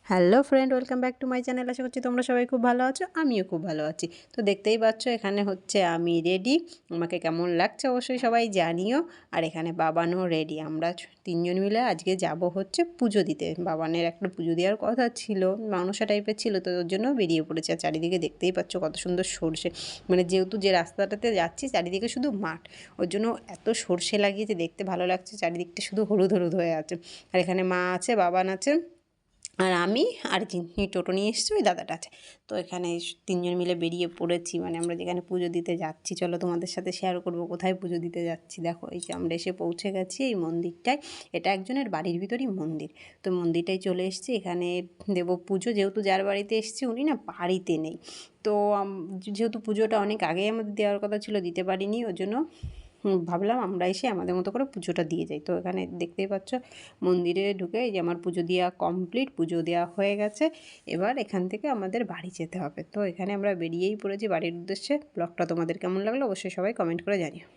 Hello friend, welcome back to my channel. আশা করছি তোমরা সবাই খুব ভালো আছো, আমিও খুব ভালো আছি। তো দেখতেই পাচ্ছ এখানে হচ্ছে আমি রেডি। আমাকে কেমন লাগছে অবশ্যই সবাই জানিও। আর এখানে বাবানও রেডি। আমরা তিনজন মিলে আজকে যাব হচ্ছে পুজো দিতে। বাবানের একটা পুজো দেওয়ার কথা ছিল, মানসা টাইপের ছিল, তো ওর জন্য বেরিয়ে পড়েছে। আর চারিদিকে দেখতেই পাচ্ছ কত সুন্দর সরষে, মানে যেহেতু যে রাস্তাটাতে যাচ্ছি চারিদিকে শুধু মাঠ, ওর জন্য এত সরষে লাগিয়েছে, দেখতে ভালো লাগছে। চারিদিকটা শুধু হলুদ হলুদ হয়ে আছে। আর এখানে মা আছে, বাবান আছে, আর আমি, আর যিনি টোটো নিয়ে এসেছি ওই দাদাটা আছে। তো এখানে তিনজন মিলে বেরিয়ে পড়েছি, মানে আমরা যেখানে পুজো দিতে যাচ্ছি। চলো তোমাদের সাথে শেয়ার করবো কোথায় পুজো দিতে যাচ্ছি। দেখো এই যে আমরা এসে পৌঁছে গেছি এই মন্দিরটায়। এটা একজনের বাড়ির ভিতরই মন্দির। তো মন্দিরটায় চলে এসেছি, এখানে দেব পুজো। যেহেতু যার বাড়িতে এসেছি উনি না বাড়িতে নেই, তো যেহেতু পুজোটা অনেক আগেই আমাদের দেওয়ার কথা ছিল, দিতে পারিনি, ওর জন্য ভাবলাম আমরা এসে আমাদের মতো করে পুজোটা দিয়ে যাই। তো এখানে দেখতেই পাচ্ছ মন্দিরে ঢুকে এই যে আমার পুজো দেওয়া কমপ্লিট, পুজো দেওয়া হয়ে গেছে। এবার এখান থেকে আমাদের বাড়ি যেতে হবে। তো এখানে আমরা বেরিয়েই পড়েছি বাড়ির উদ্দেশ্যে। ব্লগটা তোমাদের কেমন লাগলো অবশ্যই সবাই কমেন্ট করে জানিও।